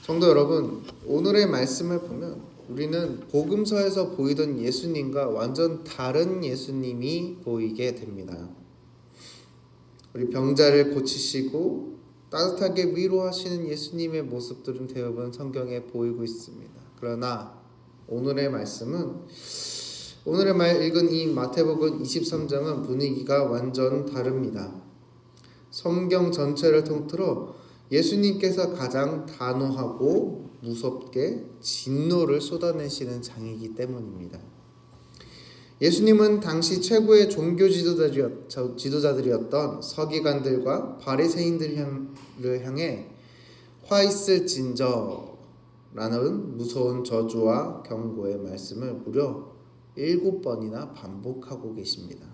성도 여러분, 오늘의 말씀을 보면 우리는 복음서에서 보이던 예수님과 완전 다른 예수님이 보이게 됩니다. 우리 병자를 고치시고 따뜻하게 위로하시는 예수님의 모습들은 대부분 성경에 보이고 있습니다. 그러나 오늘의 읽은 이 마태복음 23장은 분위기가 완전 다릅니다. 성경 전체를 통틀어 예수님께서 가장 단호하고 무섭게 진노를 쏟아내시는 장이기 때문입니다. 예수님은 당시 최고의 종교 지도자들이었던 서기관들과 바리새인들을 향해 화 있을진저라는 무서운 저주와 경고의 말씀을 무려 7번이나 반복하고 계십니다.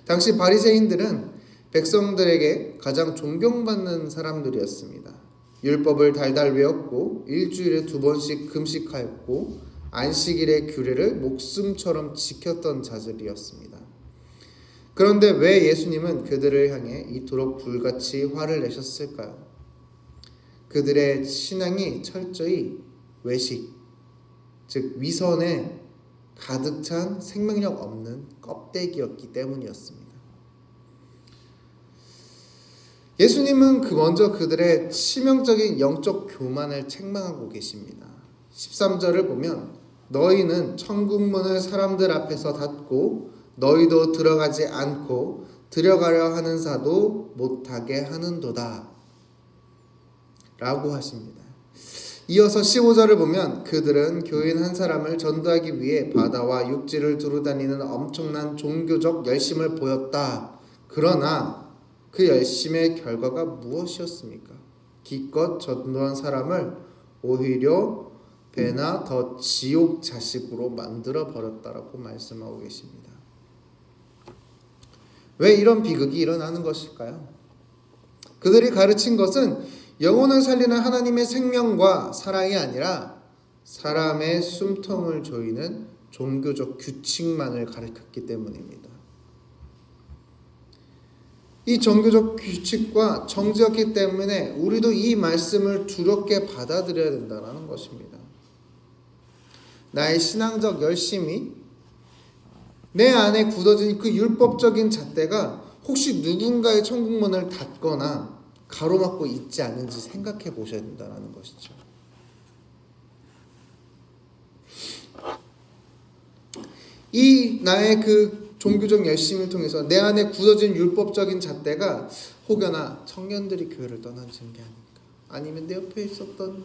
당시 바리새인들은 백성들에게 가장 존경받는 사람들이었습니다. 율법을 달달 외웠고 일주일에 2번씩 금식하였고 안식일의 규례를 목숨처럼 지켰던 자들이었습니다. 그런데 왜 예수님은 그들을 향해 이토록 불같이 화를 내셨을까요? 그들의 신앙이 철저히 외식, 즉 위선에 가득 찬 생명력 없는 껍데기였기 때문이었습니다. 예수님은 먼저 그들의 치명적인 영적 교만을 책망하고 계십니다. 13절을 보면 너희는 천국문을 사람들 앞에서 닫고 너희도 들어가지 않고 들어가려 하는 자도 못하게 하는도다 라고 하십니다. 이어서 15절을 보면 그들은 교인 한 사람을 전도하기 위해 바다와 육지를 두루다니는 엄청난 종교적 열심을 보였다. 그러나 그 열심의 결과가 무엇이었습니까? 기껏 전도한 사람을 오히려 배나 더 지옥 자식으로 만들어 버렸다라고 말씀하고 계십니다. 왜 이런 비극이 일어나는 것일까요? 그들이 가르친 것은 영혼을 살리는 하나님의 생명과 사랑이 아니라 사람의 숨통을 조이는 종교적 규칙만을 가르쳤기 때문입니다. 이 종교적 규칙과 정죄였기 때문에 우리도 이 말씀을 두렵게 받아들여야 된다는 것입니다. 나의 신앙적 열심이 내 안에 굳어진 그 율법적인 잣대가 혹시 누군가의 천국문을 닫거나 가로막고 있지 않은지 생각해 보셔야 된다는 것이죠. 이 나의 그 종교적 열심을 통해서 내 안에 굳어진 율법적인 잣대가 혹여나 청년들이 교회를 떠나지는 게 아닐까, 아니면 내 옆에 있었던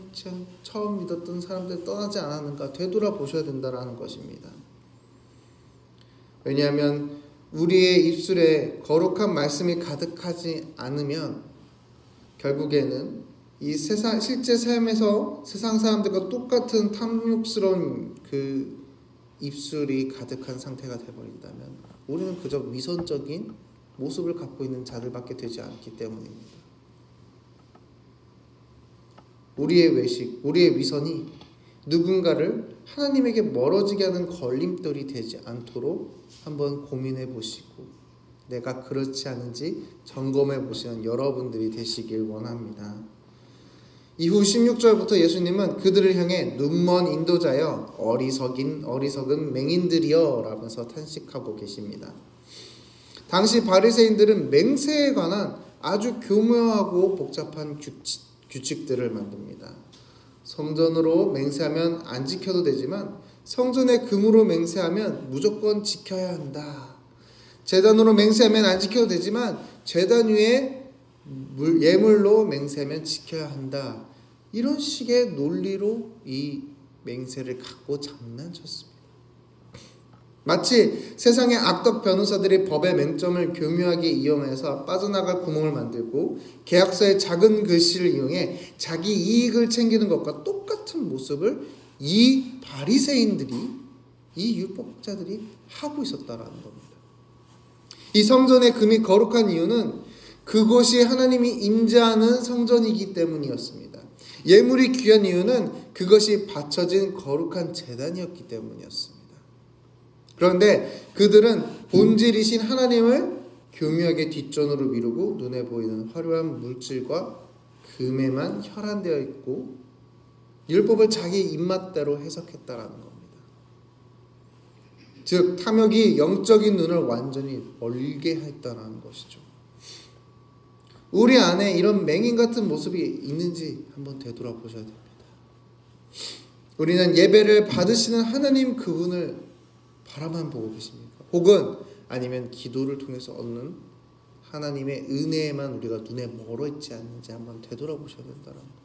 처음 믿었던 사람들이 떠나지 않았는가 되돌아보셔야 된다는 것입니다. 왜냐하면 우리의 입술에 거룩한 말씀이 가득하지 않으면 결국에는 이 실제 삶에서 세상 사람들과 똑같은 탐욕스러운 그 입술이 가득한 상태가 되어버린다면 우리는 그저 위선적인 모습을 갖고 있는 자들밖에 되지 않기 때문입니다. 우리의 외식, 우리의 위선이 누군가를 하나님에게 멀어지게 하는 걸림돌이 되지 않도록 한번 고민해 보시고 내가 그렇지 않은지 점검해 보시는 여러분들이 되시길 원합니다. 이후 16절부터 예수님은 그들을 향해 눈먼 인도자여 어리석은 맹인들이여 라면서 탄식하고 계십니다. 당시 바리새인들은 맹세에 관한 아주 교묘하고 복잡한 규칙들을 만듭니다. 성전으로 맹세하면 안 지켜도 되지만 성전의 금으로 맹세하면 무조건 지켜야 한다. 제단으로 맹세하면 안 지켜도 되지만 제단 위에 예물로 맹세하면 지켜야 한다. 이런 식의 논리로 이 맹세를 갖고 장난쳤습니다. 마치 세상의 악덕 변호사들이 법의 맹점을 교묘하게 이용해서 빠져나갈 구멍을 만들고 계약서의 작은 글씨를 이용해 자기 이익을 챙기는 것과 똑같은 모습을 이 바리새인들이, 이 율법자들이 하고 있었다라는 겁니다. 이 성전의 금이 거룩한 이유는 그곳이 하나님이 임재하는 성전이기 때문이었습니다. 예물이 귀한 이유는 그것이 바쳐진 거룩한 제단이었기 때문이었습니다. 그런데 그들은 본질이신 하나님을 교묘하게 뒷전으로 미루고 눈에 보이는 화려한 물질과 금에만 혈안되어 있고 율법을 자기 입맛대로 해석했다라는 겁니다. 즉 탐욕이 영적인 눈을 완전히 멀게 했다는 것이죠. 우리 안에 이런 맹인 같은 모습이 있는지 한번 되돌아보셔야 됩니다. 우리는 예배를 받으시는 하나님 그분을 바라만 보고 계십니까? 혹은 아니면 기도를 통해서 얻는 하나님의 은혜에만 우리가 눈에 멀어 있지 않는지 한번 되돌아보셔야 된다는 겁니다.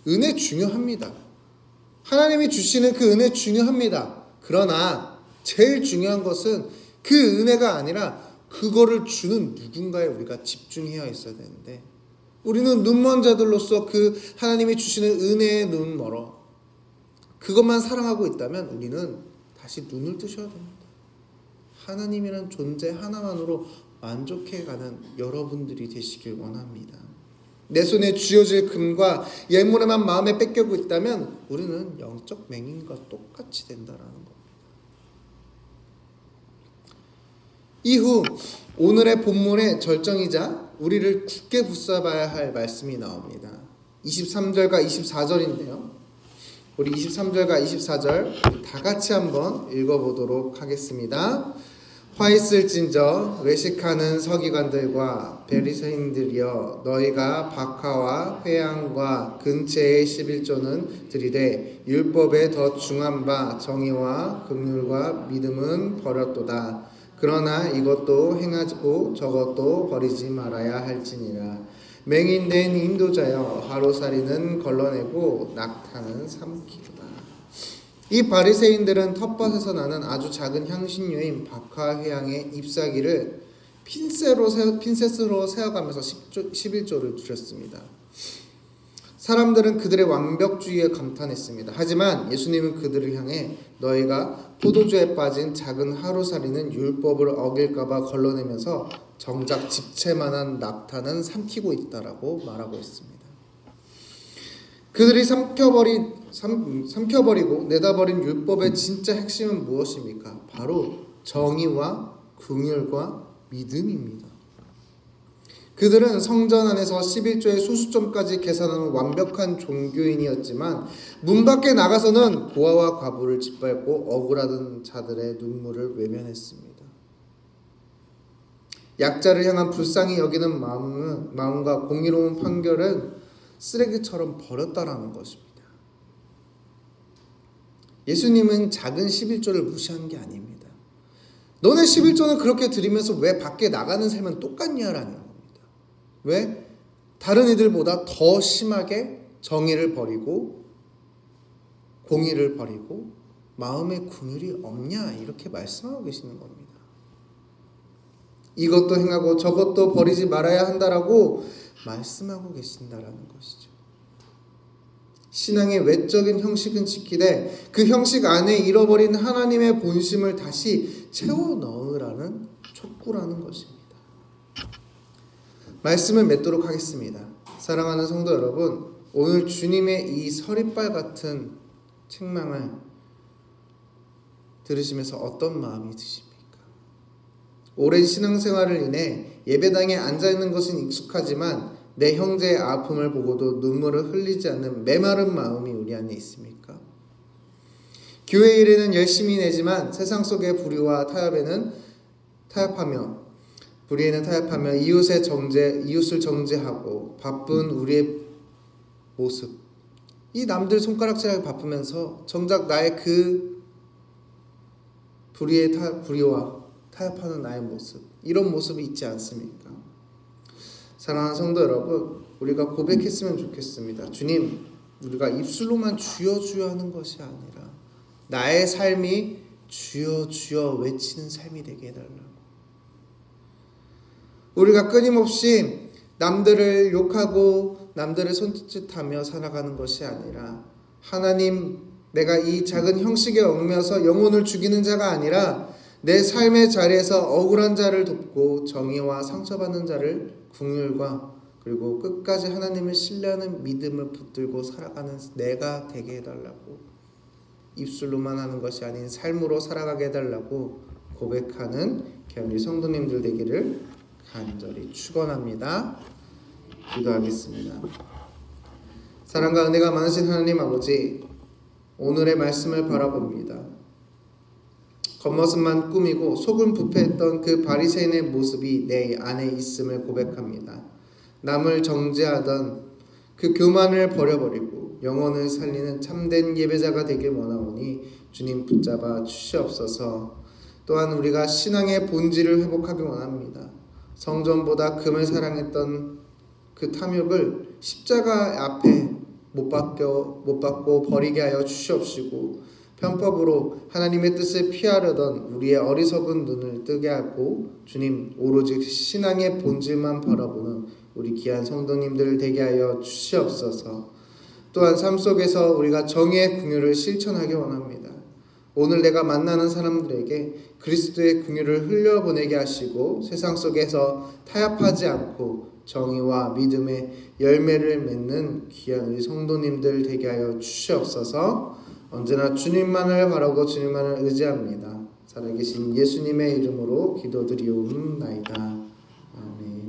은혜 중요합니다. 하나님이 주시는 그 은혜 중요합니다. 그러나 제일 중요한 것은 그 은혜가 아니라 그거를 주는 누군가에 우리가 집중해야 있어야 되는데, 우리는 눈먼 자들로서 그 하나님이 주시는 은혜에 눈 멀어 그것만 사랑하고 있다면 우리는 다시 눈을 뜨셔야 됩니다. 하나님이란 존재 하나만으로 만족해가는 여러분들이 되시길 원합니다. 내 손에 쥐어질 금과 예물에만 마음에 뺏기고 있다면 우리는 영적 맹인과 똑같이 된다라는 겁니다. 이후 오늘의 본문의 절정이자 우리를 굳게 붙잡아야 할 말씀이 나옵니다. 23절과 24절인데요. 우리 23절과 24절 다 같이 한번 읽어보도록 하겠습니다. 화 있을진저 외식하는 서기관들과 바리새인들이여, 너희가 박하와 회양과 근체의 11조는 들이되 율법에 더 중한 바 정의와 긍휼과 믿음은 버렸도다. 그러나 이것도 행하고 저것도 버리지 말아야 할지니라. 맹인된 인도자여, 하루살이는 걸러내고 낙타는 삼키라. 이 바리새인들은 텃밭에서 나는 아주 작은 향신료인 박하회양의 잎사귀를 핀셋으로 세어가면서 11조를 드렸습니다. 사람들은 그들의 완벽주의에 감탄했습니다. 하지만 예수님은 그들을 향해 너희가 포도주에 빠진 작은 하루살이는 율법을 어길까봐 걸러내면서 정작 집채만한 낙타는 삼키고 있다라고 말하고 있습니다. 그들이 삼켜버리고 내다버린 율법의 진짜 핵심은 무엇입니까? 바로 정의와 긍휼과 믿음입니다. 그들은 성전 안에서 11조의 소수점까지 계산하는 완벽한 종교인이었지만 문 밖에 나가서는 고아와 과부를 짓밟고 억울하던 자들의 눈물을 외면했습니다. 약자를 향한 불쌍히 여기는 마음과 공의로운 판결은 쓰레기처럼 버렸다라는 것입니다. 예수님은 작은 11조를 무시한 게 아닙니다. 너네 11조는 그렇게 드리면서 왜 밖에 나가는 삶은 똑같냐라는 겁니다. 왜? 다른 이들보다 더 심하게 정의를 버리고 공의를 버리고 마음의 긍휼이 없냐, 이렇게 말씀하고 계시는 겁니다. 이것도 행하고 저것도 버리지 말아야 한다라고 말씀하고 계신다라는 것이죠. 신앙의 외적인 형식은 지키되 그 형식 안에 잃어버린 하나님의 본심을 다시 채워 넣으라는 촉구라는 것입니다. 말씀을 맺도록 하겠습니다. 사랑하는 성도 여러분, 오늘 주님의 이 서리빨 같은 책망을 들으시면서 어떤 마음이 드십니까? 오랜 신앙생활을 인해 예배당에 앉아있는 것은 익숙하지만 내 형제의 아픔을 보고도 눈물을 흘리지 않는 메마른 마음이 우리 안에 있습니까? 교회 일에는 열심히 내지만 세상 속의 불의와 타협하며 이웃을 정죄하고 바쁜 우리의 모습, 이 남들 손가락질하게 바쁘면서 정작 나의 그 불의와 타협하는 나의 모습, 이런 모습이 있지 않습니까? 사랑하는 성도 여러분, 우리가 고백했으면 좋겠습니다. 주님, 우리가 입술로만 주여 주여 하는 것이 아니라 나의 삶이 주여 주여 외치는 삶이 되게 해달라고. 우리가 끊임없이 남들을 욕하고 남들을 손짓하며 살아가는 것이 아니라, 하나님, 내가 이 작은 형식에 얽매여서 영혼을 죽이는 자가 아니라 내 삶의 자리에서 억울한 자를 돕고 정의와 상처받는 자를 긍휼과 그리고 끝까지 하나님을 신뢰하는 믿음을 붙들고 살아가는 내가 되게 해달라고, 입술로만 하는 것이 아닌 삶으로 살아가게 해달라고 고백하는 겸리 성도님들 되기를 간절히 축원합니다. 기도하겠습니다. 사랑과 은혜가 많으신 하나님 아버지, 오늘의 말씀을 바라봅니다. 겉모습만 꾸미고 속은 부패했던 그 바리새인의 모습이 내 안에 있음을 고백합니다. 남을 정죄하던 그 교만을 버려버리고 영혼을 살리는 참된 예배자가 되길 원하오니 주님 붙잡아 주시옵소서. 또한 우리가 신앙의 본질을 회복하기 원합니다. 성전보다 금을 사랑했던 그 탐욕을 십자가 앞에 못 받고 버리게 하여 주시옵시고, 편법으로 하나님의 뜻을 피하려던 우리의 어리석은 눈을 뜨게 하고 주님 오로지 신앙의 본질만 바라보는 우리 귀한 성도님들 되게 하여 주시옵소서. 또한 삶 속에서 우리가 정의의 긍휼을 실천하기 원합니다. 오늘 내가 만나는 사람들에게 그리스도의 긍휼을 흘려보내게 하시고 세상 속에서 타협하지 않고 정의와 믿음의 열매를 맺는 귀한 우리 성도님들 되게 하여 주시옵소서. 언제나 주님만을 바라고 주님만을 의지합니다. 살아계신 예수님의 이름으로 기도드리옵나이다. 아멘.